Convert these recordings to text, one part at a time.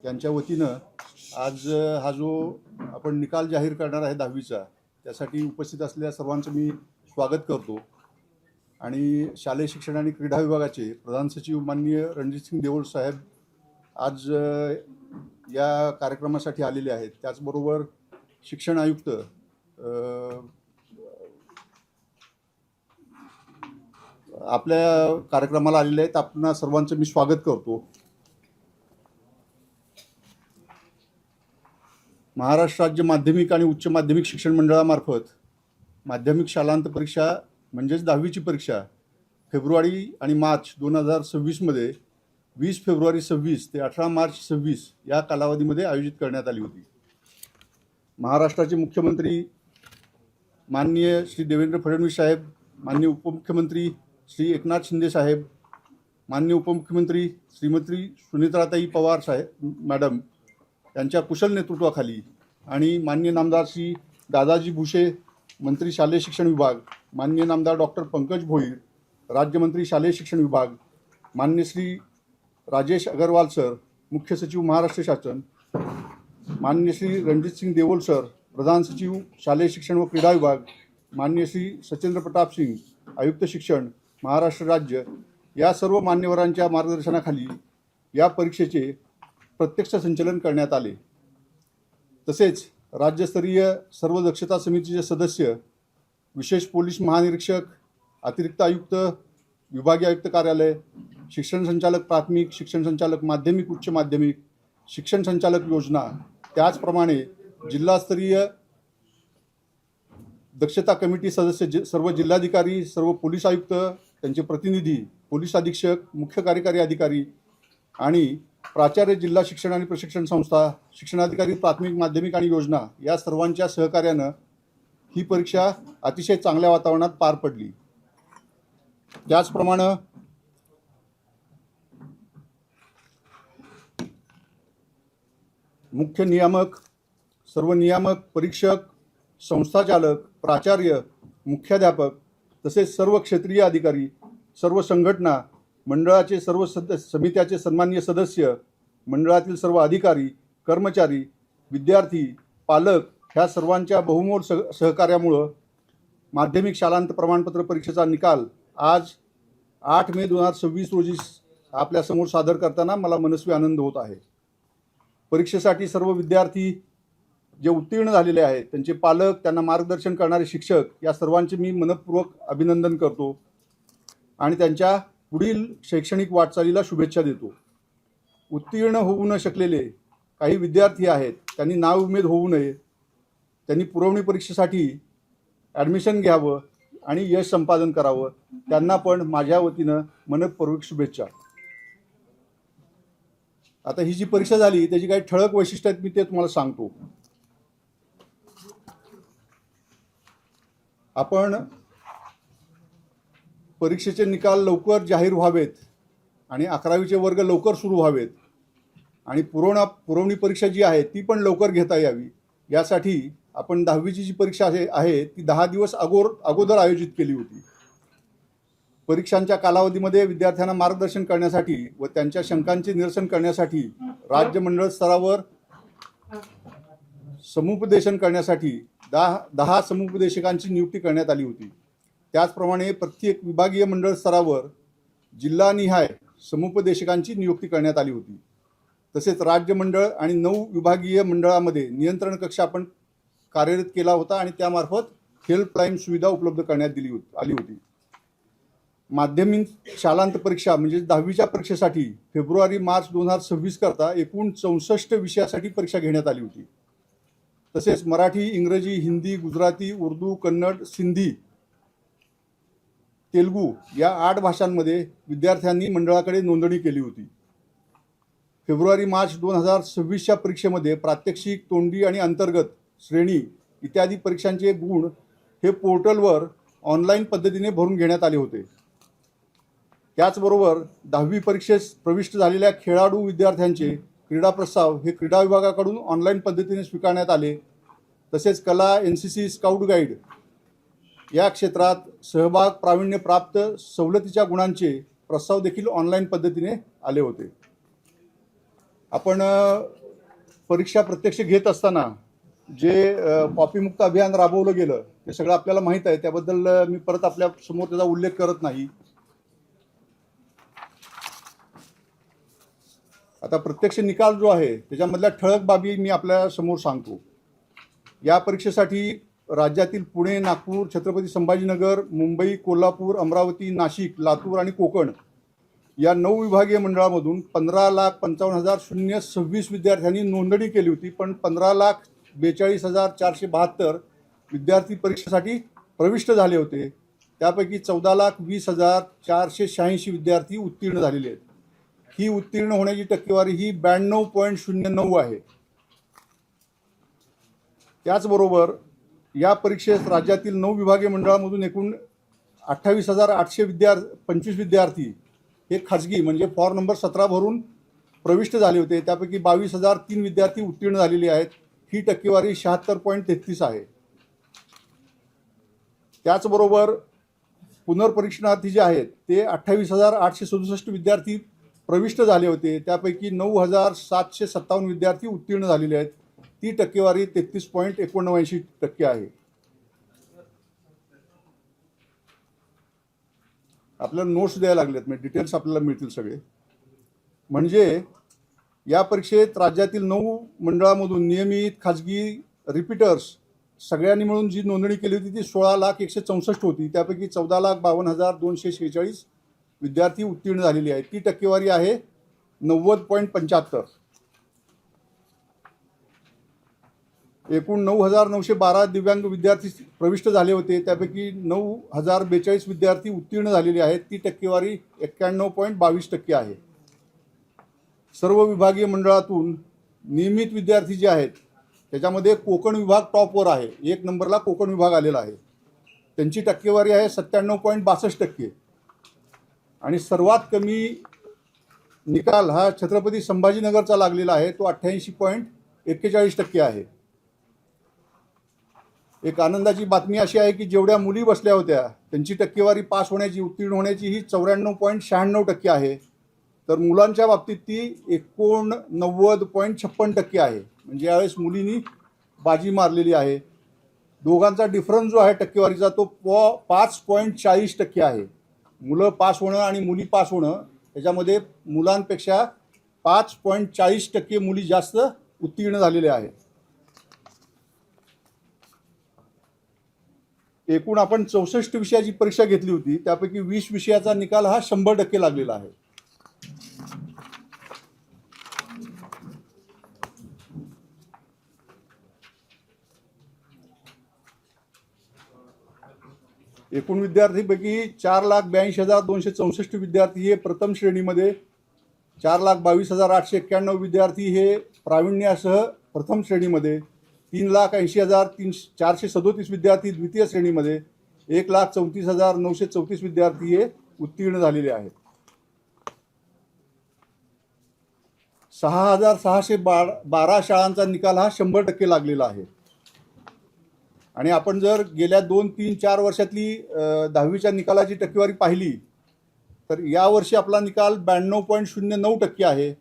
त्यांच्या वतीनं आज हा जो आपण निकाल जाहीर करणार आहे 10वीचा त्यासाठी उपस्थित असलेल्या सर्वांचं मी स्वागत करतो। आणि शालेय शिक्षण आणि क्रीडा विभागाचे प्रधान सचिव माननीय रणजितसिंग देओल साहेब आज या कार्यक्रमासाठी आलेले आहेत। त्याचबरोबर शिक्षण आयुक्त आपल्या कार्यक्रमाला आलेले आहेत। आपणा सर्वांचं मी स्वागत करतो। महाराष्ट्र राज्य माध्यमिक आणि उच्च माध्यमिक शिक्षण मंडळामार्फत माध्यमिक शालांत परीक्षा म्हणजेच 10वीची परीक्षा फेब्रुवारी आणि मार्च 2026 मध्ये 20 फेब्रुवारी 26 ते 18 मार्च 26 या कालावधीमध्ये आयोजित करण्यात आली होती। महाराष्ट्राचे मुख्यमंत्री माननीय श्री देवेंद्र फडणवीस साहेब, माननीय उपमुख्यमंत्री श्री एकनाथ शिंदे साहेब, माननीय उपमुख्यमंत्री श्रीमती सुनेत्राताई पवार साहेब मॅडम यांच्या कुशल नेतृत्वाखाली आणि माननीय नामदार श्री दादाजी भुसे मंत्री शालेय शिक्षण विभाग, माननीय नामदार डॉक्टर पंकज भोईर राज्यमंत्री शालेय शिक्षण विभाग, माननीय श्री राजेश अग्रवाल सर मुख्य सचिव महाराष्ट्र शासन, माननीय श्री रणजितसिंग देओल सर प्रधान सचिव शालेय शिक्षण व क्रीडा विभाग, माननीय श्री सचेंद्र प्रताप सिंग आयुक्त शिक्षण महाराष्ट्र राज्य या सर्व मान्यवरांच्या मार्गदर्शनाखाली या परीक्षेचे प्रत्यक्ष संचलन करण्यात आले। तसेच राज्यस्तरीय सर्व दक्षता समितीचे सदस्य, विशेष पोलीस महानिरीक्षक, अतिरिक्त आयुक्त, विभागीय आयुक्त कार्यालय, शिक्षण संचालक प्राथमिक, शिक्षण संचालक माध्यमिक उच्च माध्यमिक, शिक्षण संचालक योजना, त्याचप्रमाणे जिल्हास्तरीय दक्षता कमिटी सदस्य सर्व जिल्हाधिकारी, सर्व पोलीस आयुक्त, त्यांचे प्रतिनिधी, पोलीस अधीक्षक, मुख्य कार्यकारी अधिकारी आणि प्राचार्य जिल्हा शिक्षण आणि प्रशिक्षण संस्था, शिक्षणाधिकारी प्राथमिक माध्यमिक आणि योजना या सर्वांच्या सहकार्यानं ही परीक्षा अतिशय चांगल्या वातावरणात पार पडली। त्याचप्रमाणे मुख्य नियामक, सर्व नियामक, परीक्षक, संस्थाचालक, प्राचार्य, मुख्याध्यापक तसेच सर्व क्षेत्रीय अधिकारी, सर्व संघटना, मंडळाचे सर्व समित्याचे सन्माननीय सदस्य, मंडळातील सर्व अधिकारी, कर्मचारी, विद्यार्थी, पालक ह्या सर्वांच्या बहुमोल सहकार्यामुळे माध्यमिक शालांत प्रमाणपत्र परीक्षेचा निकाल आज 8 मे 2026 रोजी आपल्यासमोर सादर करताना मला मनस्वी आनंद होत आहे। परीक्षेसाठी सर्व विद्यार्थी जे उत्तीर्ण झालेले आहेत, त्यांचे पालक, त्यांना मार्गदर्शन करणारे शिक्षक या सर्वांचे मी मनपूर्वक अभिनंदन करतो आणि त्यांच्या पुढील शैक्षणिक वाटचालीला शुभेच्छा देतो। उत्तीर्ण होऊ न शकलेले काही विद्यार्थी आहेत, त्यांनी नाउमेद होऊ नये, त्यांनी पुरवणी परीक्षेसाठी ॲडमिशन घ्यावं आणि यश संपादन करावं, त्यांना पण माझ्या वतीनं मनपूर्वक शुभेच्छा। आता ही जी परीक्षा झाली त्याची काही ठळक वैशिष्ट्य आहेत, मी ते तुम्हाला सांगतो। आपण परीक्षेचे निकाल लवकर जाहीर व्हावेत आणि 11वीचे वर्ग लवकर सुरू व्हावेत आणि पुरवणी परीक्षा जी आहे ती पण लवकर घेता यावी, यासाठी आपण 10वीची जी परीक्षा आहे ती 10 दिवस अगोदर आयोजित केली होती। परीक्षांच्या कालावधीमध्ये विद्यार्थ्यांना मार्गदर्शन करण्यासाठी व त्यांच्या शंकांचे निरसन करण्यासाठी राज्य मंडळ स्तरावर समुपदेशन करण्यासाठी 10 समुपदेशकांची नियुक्ती करण्यात आली होती। त्याचप्रमाणे प्रत्येक विभागीय मंडळ स्तरावर जिल्हानिहाय समुपदेशकांची नियुक्ती करण्यात आली होती। तसेच राज्य मंडळ आणि 9 विभागीय मंडळामध्ये नियंत्रण कक्ष आपण कार्यरत केला होता आणि त्यामार्फत हेल्पलाईन सुविधा उपलब्ध करण्यात आली होती। माध्यमिक शालांत परीक्षा म्हणजे 10वीच्या परीक्षेसाठी फेब्रुवारी मार्च 2026 करता एकूण 64 विषयासाठी परीक्षा घेण्यात आली होती। तसेच मराठी, इंग्रजी, हिंदी, गुजराती, उर्दू, कन्नड, सिंधी, तेलुगू या 8 भाषांमध्ये विद्यार्थ्यांनी मंडळाकडे नोंदणी केली होती। फेब्रुवारी मार्च 2026च्या परीक्षेमध्ये प्रात्यक्षिक, तोंडी आणि अंतर्गत श्रेणी इत्यादी परीक्षांचे गुण हे पोर्टलवर ऑनलाईन पद्धतीने भरून घेण्यात आले होते। त्याचबरोबर 10वी परीक्षेस प्रविष्ट झालेल्या खेळाडू विद्यार्थ्यांचे क्रीडा प्रस्ताव हे क्रीडा विभागाकडून ऑनलाईन पद्धतीने स्वीकारण्यात आले। तसेच कला, NCC, स्काउट गाईड या क्षेत्रात सहभाग प्रावीण्य प्राप्त सवलतीच्या गुणांचे प्रस्ताव देखील ऑनलाईन पद्धतीने आले होते। आपण परीक्षा प्रत्यक्ष घेत असताना जे कॉपीमुक्त अभियान राबवलं गेलं ते सगळं आपल्याला माहीत आहे. त्याबद्दल मी परत आपल्या समोर त्याचा उल्लेख करत नाही. आता प्रत्यक्ष निकाल जो आहे त्याच्यामधल्या ठळक बाबी मी आपल्या समोर सांगतो. या परीक्षेसाठी राज्यातील पुणे, नागपूर, छत्रपती संभाजीनगर, मुंबई, कोल्हापूर, अमरावती, नाशिक, लातूर आणि कोकण या 9 विभागीय मंडळामधून 15,55,026 विद्यार्थ्यांनी नोंदणी केली होती. पण 15,42,472 विद्यार्थी परीक्षेसाठी प्रविष्ट झाले होते. त्यापैकी 14,20,486 विद्यार्थी उत्तीर्ण झालेले आहेत. ही उत्तीर्ण होण्याची टक्केवारी ही 92.09 आहे. त्याचबरोबर या परीक्षेत राज्यातील 9 विभागीय मंडळामधून एकूण 28,825 विद्यार्थी हे खाजगी म्हणजे फॉर्म नंबर 17 भरून प्रविष्ट झाले होते. त्यापैकी 22,003 विद्यार्थी उत्तीर्ण झालेले आहेत. ही टक्केवारी 76.33 आहे. त्याचबरोबर पुनर्परीक्षणार्थी जे आहेत ते 28,867 विद्यार्थी प्रविष्ट झाले होते. त्यापैकी 9,757 विद्यार्थी उत्तीर्ण झालेले आहेत. ती टक्केवारी 33.79% आहे. आपल्याला नोट्स द्यायला लागलेत, म्हणजे डिटेल्स आपल्याला मिळतील सगळे. म्हणजे या परीक्षेत राज्यातील 9 मंडळामधून नियमित, खाजगी, रिपीटर्स सगळ्यांनी मिळून जी नोंदणी केली होती ती 16,164 होती. त्यापैकी 14,52,246 विद्यार्थी उत्तीर्ण झालेली आहेत. ती टक्केवारी आहे 90.75. एकूण 9,912 दिव्यांग विद्यार्थी प्रविष्ट झाले होते. त्यापैकी 9,042 विद्यार्थी उत्तीर्ण झालेले आहेत. ती टक्केवारी 91.22% आहे. सर्व विभागीय मंडळातून नियमित विद्यार्थी जे आहेत त्याच्यामध्ये कोकण विभाग टॉपवर आहे. 1 नंबरला कोकण विभाग आलेला आहे. त्यांची टक्केवारी आहे 97.62%. आणि सर्वात कमी निकाल हा छत्रपती संभाजीनगरचा लागलेला आहे. तो 88.41% आहे. एक आनंदाची बातमी अशी आहे की जेवढ्या मुली बसल्या होत्या त्यांची टक्केवारी पास होण्याची, उत्तीर्ण होण्याची ही 94.96% आहे. तर मुलांच्या बाबतीत ती 89.56% आहे. म्हणजे यावेळेस मुलींनी बाजी मारलेली आहे. दोघांचा डिफरन्स जो आहे टक्केवारीचा तो 5.40% आहे. मुलं पास होणं आणि मुली पास होणं त्याच्यामध्ये मुलांपेक्षा 5.40% मुली जास्त उत्तीर्ण झालेल्या आहेत. एकूण आपण 64 विषयाची परीक्षा घेतली होती. त्यापैकी 20 विषयाचा निकाल हा 100% लागलेला आहे. एकूण विद्यार्थीपैकी 4,82,264 विद्यार्थी हे प्रथम श्रेणीमध्ये, 4,22,891 विद्यार्थी हे प्रावीण्यासह प्रथम श्रेणीमध्ये, 3,80,437 विद्यार्थी द्वितीय श्रेणीमध्ये, 1,34,934 विद्यार्थी हे उत्तीर्ण झालेले आहेत. 6,612 शाळांचा निकाल हा 100% लागलेला आहे. आणि आपण जर गेल्या 2, 3, 4 वर्षातली 10वीच्या निकालाची टक्केवारी पाहिली तर यावर्षी आपला निकाल 92.09% आहे.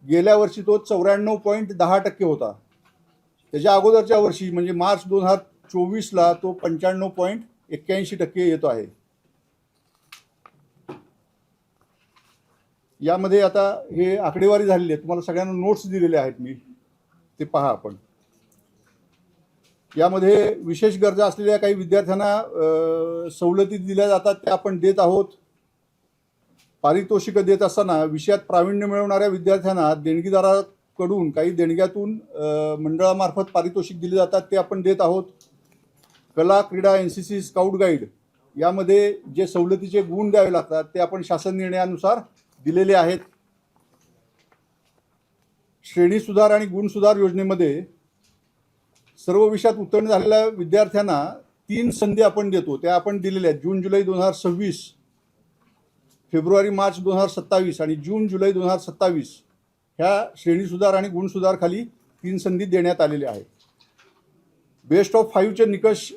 गेल्या वर्षी तो 94.10% होता. त्याच्या अगोदरच्या वर्षी म्हणजे मार्च 2024ला तो 95.81% येतो आहे. यामध्ये आता हे आकडेवारी झालेली आहे. तुम्हाला सगळ्यांना नोट्स दिलेले आहेत मी, ते पहा आपण. यामध्ये विशेष गरजा असलेल्या काही विद्यार्थ्यांना सवलती दिल्या जातात, त्या आपण देत आहोत. पारितोषिकं देत असताना विषयात प्रावीण्य मिळवणाऱ्या विद्यार्थ्यांना देणगीदाराकडून काही देणग्यातून मंडळामार्फत पारितोषिक दिले जातात, ते आपण देत आहोत. कला, क्रीडा, NCC, स्काउट गाईड यामध्ये जे सवलतीचे गुण द्यावे लागतात ते आपण शासन निर्णयानुसार दिलेले आहेत. श्रेणी सुधार आणि गुण सुधार योजनेमध्ये सर्व विषयात उत्तीर्ण झालेल्या विद्यार्थ्यांना 3 संधी आपण देतो, त्या आपण दिलेल्या आहेत. जून जुलै 2026, फेब्रुवारी मार्च 2027 आणि जून जुलै 2027 ह्या श्रेणी सुधार आणि गुण सुधार खाली 3 संधी देण्यात आलेल्या आहेत. बेस्ट ऑफ 5चे निकष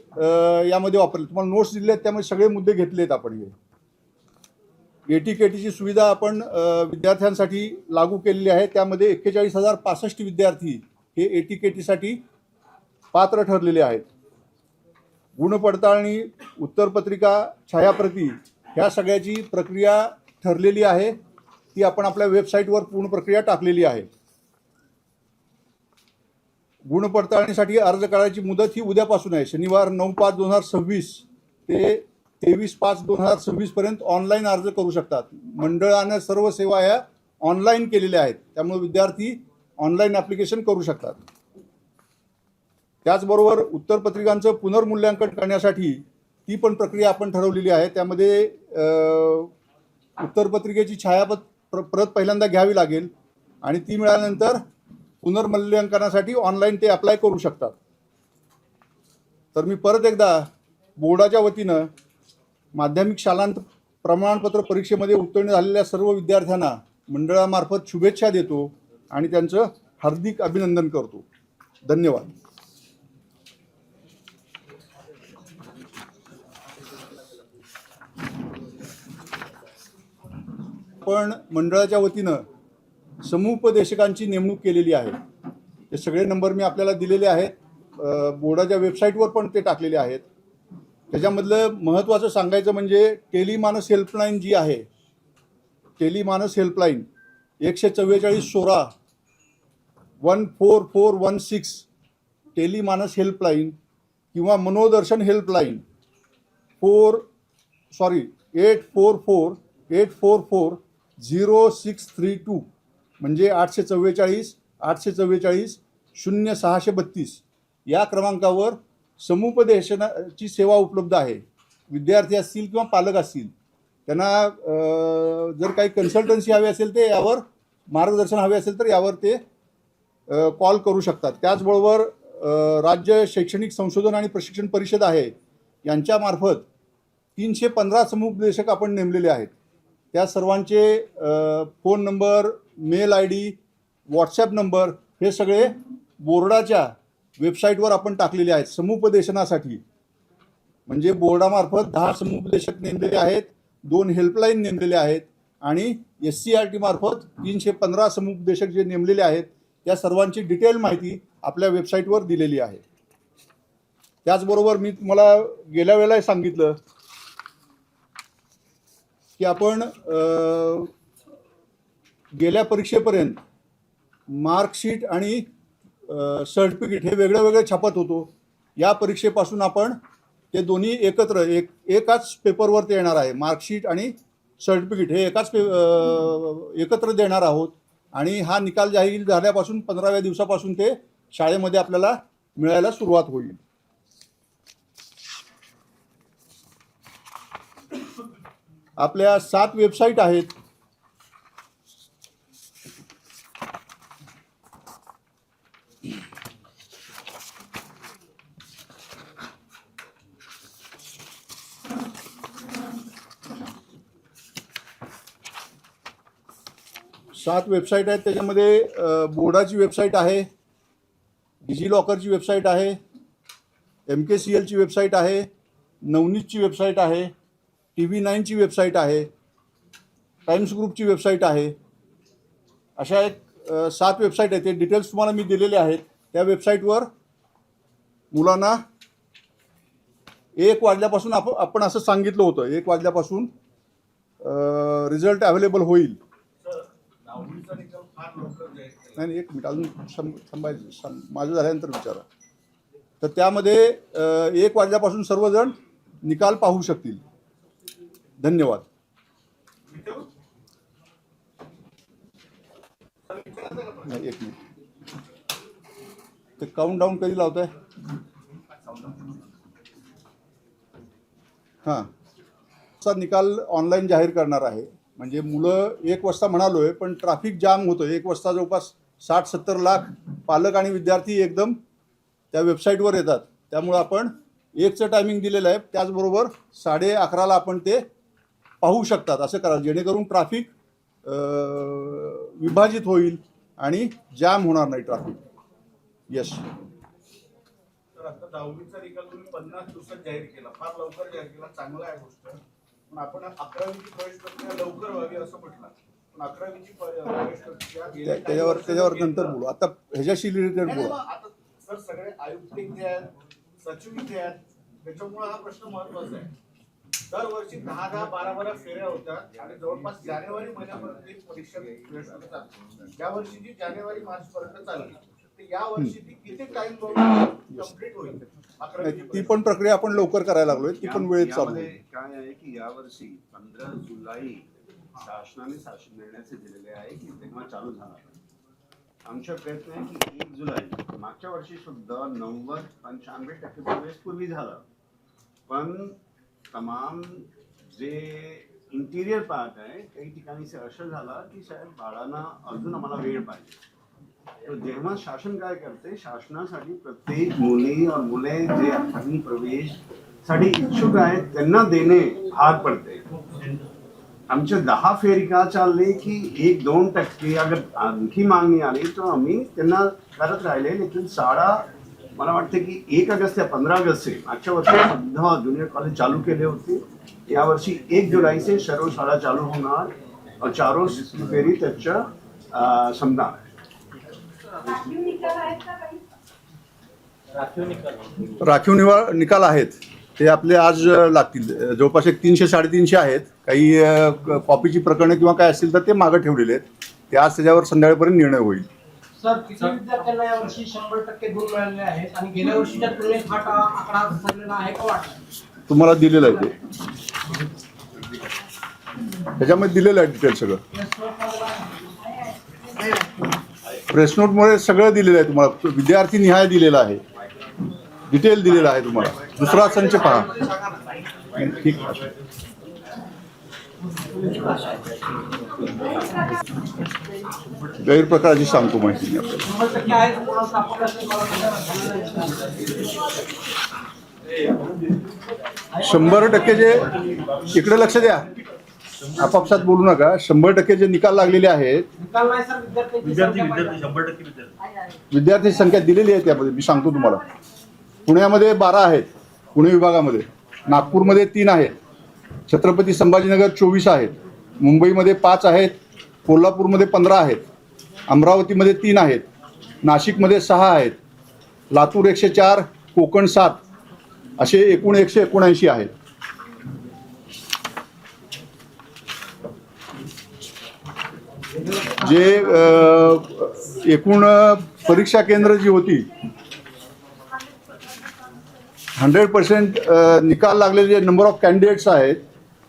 यामध्ये वापरले. तुम्हाला नोट्स दिले आहेत त्यामुळे सगळे मुद्दे घेतले आहेत आपण. हे ATKTची सुविधा आपण विद्यार्थ्यांसाठी लागू केलेली आहे. त्यामध्ये 41,065 विद्यार्थी हे ATKTसाठी पात्र ठरलेले आहेत. गुणपडताळणी, उत्तरपत्रिका, छायाप्रती ह्या सगळ्याची प्रक्रिया ठरलेली आहे. ती आपण आपल्या वेबसाईटवर पूर्ण प्रक्रिया टाकलेली आहे. गुणपडताळणीसाठी अर्ज करायची मुदत ही उद्यापासून आहे. शनिवार 9/5/2026 ते 23/5/2026 पर्यंत ऑनलाईन अर्ज करू शकतात. मंडळानं सर्व सेवा ह्या ऑनलाईन केलेल्या आहेत, त्यामुळे विद्यार्थी ऑनलाईन ॲप्लिकेशन करू शकतात. त्याचबरोबर उत्तरपत्रिकांचं पुनर्मूल्यांकन करण्यासाठी ती पण प्रक्रिया आपण ठरवलेली आहे. त्यामध्ये उत्तरपत्रिकेची प्रत पहिल्यांदा घ्यावी लागेल आणि ती मिळाल्यानंतर पुनर्मूल्यांकनासाठी ऑनलाईन ते अप्लाय करू शकतात. तर मी परत एकदा बोर्डाच्या वतीनं माध्यमिक शालांत प्रमाणपत्र परीक्षेमध्ये उत्तीर्ण झालेल्या सर्व विद्यार्थ्यांना मंडळामार्फत शुभेच्छा देतो आणि त्यांचं हार्दिक अभिनंदन करतो. धन्यवाद. आपण मंडळाच्या वतीनं समुपदेशकांची नेमणूक केलेली आहे. हे सगळे नंबर मी आपल्याला दिलेले आहेत. बोर्डाच्या वेबसाईटवर पण ते टाकलेले आहेत. त्याच्यामधलं महत्त्वाचं सांगायचं म्हणजे टेलिमानस हेल्पलाईन जी आहे, टेलिमानस हेल्पलाईन 144 14416 टेलिमानस हेल्पलाईन किंवा मनोदर्शन हेल्पलाईन 844-844-0632 म्हणजे 844 844 0632 या क्रमांकावर समुपदेशनाची सेवा उपलब्ध आहे. विद्यार्थी असतील किंवा पालक असतील त्यांना जर काही कन्सल्टन्सी हवी असेल ते यावर मार्गदर्शन हवे असेल तर यावर ते कॉल करू शकतात. त्याचबरोबर राज्य शैक्षणिक संशोधन आणि प्रशिक्षण परिषद आहे यांच्यामार्फत 315 समुपदेशक आपण नेमलेले आहेत. त्या सर्वांचे phone number, mail ID, WhatsApp number हे सगळे बोर्डाच्या वेबसाईटवर आपण टाकलेले आहेत. समुपदेशनासाठी म्हणजे बोर्डामार्फत 10 समुपदेशक नेमलेले आहेत, 2 हेल्पलाईन नेमलेले आहेत आणि SCRT मार्फत 315 समुपदेशक जे नेमलेले आहेत त्या सर्वांची डिटेल माहिती आपल्या वेबसाईटवर दिलेली आहे. त्याचबरोबर मी तुम्हाला गेल्या वेळेला सांगितलं की आपण गेल्या परीक्षेपर्यंत मार्कशीट आणि सर्टिफिकेट हे वेगळे वेगळे छापत होतो. या परीक्षेपासून आपण ते दोन्ही एकत्र एकाच पेपरवर ते येणार आहे. मार्कशीट आणि सर्टिफिकेट हे एकत्र देणार आहोत आणि हा निकाल जाहीर झाल्यापासून 15व्या दिवसापासून ते शाळेमध्ये आपल्याला मिळायला सुरुवात होईल. आपल्या 7 वेबसाईट आहेत. त्याच्यामध्ये बोर्डाची वेबसाईट आहे, डिजिलॉकरची वेबसाईट आहे, MKCLची वेबसाईट आहे, नवनीतची वेबसाईट आहे, TV9ची वेबसाईट आहे, टाइम्स ग्रुपची वेबसाईट आहे. अशा एक 7 वेबसाईट आहेत. ते डिटेल्स तुम्हाला मी दिलेले आहेत. त्या वेबसाईटवर मुलांना 1 वाजल्यापासून आपण असं सांगितलं होतं 1 वाजल्यापासून रिझल्ट अवेलेबल होईल. नाही, 1 मिनिट अजून थांबायचं, माझं झाल्यानंतर विचारा. तर त्यामध्ये 1 वाजल्यापासून सर्वजण निकाल पाहू शकतील. धन्यवाद. नाही, 1 मिनिट. ते काउंट डाऊन कधी लावताय? हां, निकाल ऑनलाईन जाहीर करणार आहे. म्हणजे मुलं 1 वाजता म्हणालोय, पण ट्रॅफिक जाम होतं. 1 वाजता जवळपास 60-70 लाख पालक आणि विद्यार्थी एकदम त्या वेबसाईटवर येतात. त्यामुळे आपण 1चं टायमिंग दिलेलं आहे. त्याचबरोबर 11:30ला आपण ते पाहू शकतात. असं करा जेणेकरून ट्रॅफिक विभाजित होईल आणि जाम होणार नाही ट्रॅफिक. यस. तर आता 10वीचा निकाल तुम्ही 50 दिवसात जाहीर केला, फार लवकर जाहीर केला, चांगला आहे गोष्ट. पण आपण 11वीची प्रवेश प्रक्रिया लवकर व्हावी असं म्हटलं, पण 11वीची प्रवेश प्रक्रिया त्याच्यावर नंतर बोलू. आता ह्याच्याशी रिलेटेड बोलू. आता सर सगळे आयुक्त इथे आहेत, सचिव इथे आहेत, त्याच्यामुळे हा प्रश्न महत्वाचा आहे. दरवर्षी 10-12 फेऱ्या होतात आणि जवळपास जानेवारी महिन्यापर्यंत एक परीक्षा चालते. या वर्षी जी जानेवारी मार्च पर्यंत चालली, तर या वर्षी ती किती टाइम कंप्लीट होईल? ती पण प्रक्रिया आपण लवकर करायला लागलोय, ती पण वेळेत चालू आहे. काय आहे की यावर्षी 15 जुलै शासनाने शासन निर्णयाचे दिलेले आहे की तेव्हा चालू झाला. आमचा प्रयत्न आहे की 1 जुलै, मागच्या वर्षी सुद्धा 90-95% प्रवेश पूर्वी झाला, पण तमाम जे इंटिरियर पार्ट आहे काही ठिकाणी असं झाला की साहेब बाळांना अजून आम्हाला वेळ पाहिजे. तर जेव्हा शासन काय करते, शासनासाठी प्रत्येक मुली और मुले जे अग्नि प्रवेश साठी इच्छुक आहेत त्यांना देणे भाग पडते. आमच्या 10 फेरी का चालले की 1-2% अगर आणखी मागणी आली तर आम्ही त्यांना करत राहिले. लेकिन शाळा मला वाटतं की 1 ऑगस्ट या 15 ऑगस्ट से मागच्या वर्षी सुद्धा ज्युनियर कॉलेज चालू केले होते. यावर्षी 1 जुलै से सर्व शाळा चालू होणार और चारों फेरी त्याच्या समजा राखीव निकाल आहेत ते आपले आज लागतील. जवळपास 300-350 आहेत. काही कॉपीची प्रकरणं किंवा काय असतील तर ते मागे ठेवलेले आहेत. ते आज त्याच्यावर संध्याकाळपर्यंत निर्णय होईल. सर, किती विद्यार्थ्यांना यावर्षी 100% गुण मिळालेले आहेत आणि गेल्या वर्षीच्या तुलनेत हा आकडा घसरलेला आहे का वाटतं? तुम्हाला दिलेलं आहे ते, त्याच्यामध्ये दिलेलं आहे डिटेल सगळं. प्रेस नोटमध्ये सगळं दिलेलं आहे तुम्हाला, विद्यार्थी निहाय दिलेला आहे, डिटेल दिलेला आहे तुम्हाला. दुसरा संच पहा. ठीक, गैरप्रकाराची सांगतो माहिती आपल्याला. 100% जे इकडे लक्ष द्या, आपापसात बोलू नका. 100% जे निकाल लागलेले आहेत, विद्यार्थी संख्या दिलेली आहे त्यामध्ये मी सांगतो तुम्हाला. पुण्यामध्ये 12 आहेत, पुणे विभागामध्ये. नागपूरमध्ये 3 आहेत, छत्रपती संभाजीनगर 24 आहेत, मुंबईमध्ये 5 आहेत, कोल्हापूरमध्ये 15 आहेत, अमरावतीमध्ये 3 आहेत, नाशिकमध्ये 6 आहेत, लातूर 104, कोकण 7, असे एकूण 179 आहेत. जे एकूण परीक्षा केंद्र जी होती 100% निकाल लागलेले जे नंबर ऑफ कॅन्डिडेट्स आहेत,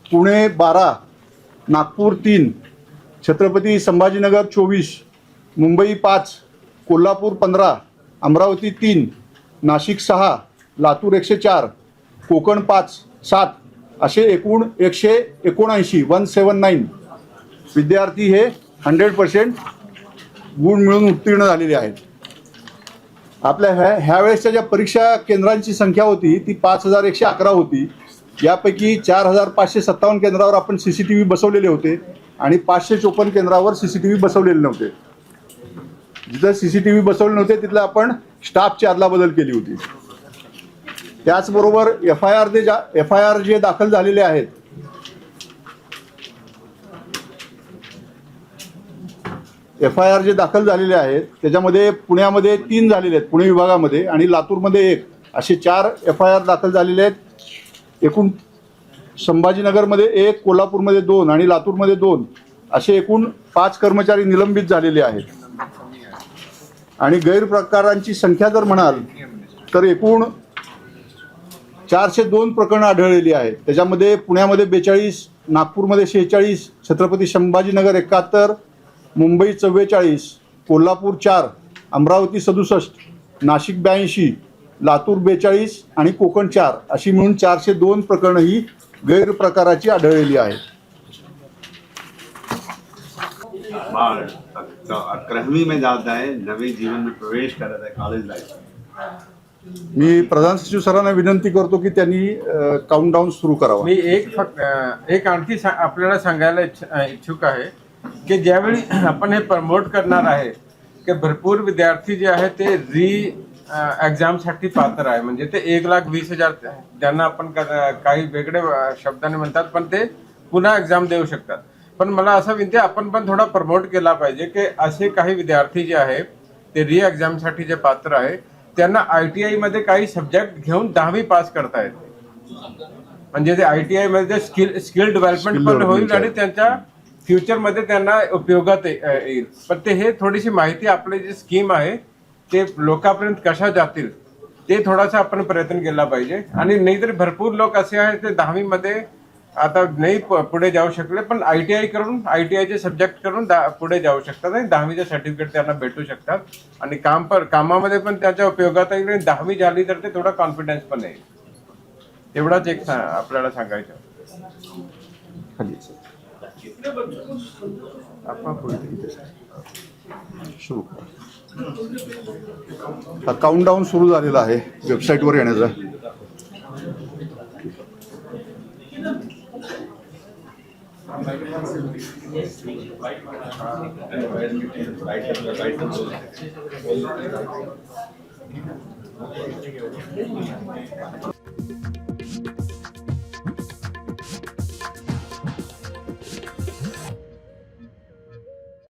पुणे 12, नागपूर 3, छत्रपती संभाजीनगर 24, मुंबई 5, कोल्हापूर 15, अमरावती 3, नाशिक 6, लातूर 104, कोकण 7 असे एकूण 179 विद्यार्थी हे 100% गुण मिळून उत्तीर्ण झालेले आहेत. आपल्या ह्या वेळेसच्या ज्या परीक्षा केंद्रांची संख्या होती ती 5111 होती. यापैकी 4557 केंद्रावर आपण CCTV बसवलेले होते आणि 554 केंद्रावर CCTV बसवलेले नव्हते. जिथं CCTV बसवले नव्हते तिथलं आपण स्टाफची अदलाबदल केली होती. त्याचबरोबर FIR जे दाखल झालेले आहेत, FIR जे दाखल झालेले आहेत त्याच्यामध्ये पुण्यामध्ये 3 झालेले आहेत, पुणे विभागामध्ये, आणि लातूरमध्ये 1, असे 4 FIR दाखल झालेले आहेत. एकूण संभाजीनगरमध्ये 1, कोल्हापूरमध्ये 2 आणि लातूरमध्ये 2 असे एकूण 5 कर्मचारी निलंबित झालेले आहेत. आणि गैरप्रकारांची संख्या जर म्हणाल तर एकूण 402 प्रकरणं आढळलेली आहेत. त्याच्यामध्ये पुण्यामध्ये 42, नागपूरमध्ये 46, छत्रपती संभाजीनगर 71, मुंबई 44, कोल्हापूर 4, अमरावती 67, नाशिक 82, लातूर 42 आणि कोकण 4 अशी मिळून 402 प्रकरणं ही गैरप्रकाराची आढळलेली आहेत. 11वीं में जाता है, नवे जीवन में प्रवेश करत आहे कॉलेज लाईफ. मी प्रधान सचिव सरांना विनंती करतो की त्यांनी काउंटडाऊन सुरू करावा. मी एक आणखी आपल्याला सांगायला इच्छुक आहे की ज्यावेळी आपण हे प्रमोट करणार आहे की भरपूर विद्यार्थी जे आहेत ते एक्झामसाठी पात्र आहे, म्हणजे ते 1,20,000 ज्यांना आपण काही वेगळे शब्दाने म्हणतात, पण ते पुन्हा एक्झाम देऊ शकतात. पण मला असं विनंती आहे, आपण पण थोडा प्रमोट केला पाहिजे की असे काही विद्यार्थी जे आहे ते री एक्झामसाठी जे पात्र आहे त्यांना ITI मध्ये काही सब्जेक्ट घेऊन 10वी पास करता येते. म्हणजे ते ITI मध्ये स्किल डेव्हलपमेंट पण होईल आणि त्यांच्या फ्युचरमध्ये त्यांना उपयोगात येईल. पण ते हे थोडीशी माहिती आपली जी स्कीम आहे ते लोकांपर्यंत कशा जातील ते थोडासा आपण प्रयत्न केला पाहिजे. आणि नाहीतरी भरपूर लोक असे आहेत ते 10वी मध्ये आता नाही पुढे जाऊ शकले, पण ITI करून ITIचे सब्जेक्ट करून पुढे जाऊ शकतात आणि 10वीचे सर्टिफिकेट त्यांना भेटू शकतात आणि कामामध्ये पण त्याच्या उपयोगात येईल. आणि 10वी झाली तर ते थोडा कॉन्फिडन्स पण येईल. एवढाच एक आपल्याला सांगायचं. आपण पुढे सुरू करा. हा काउंटडाऊन सुरू झालेला आहे वेबसाईटवर येण्याचा.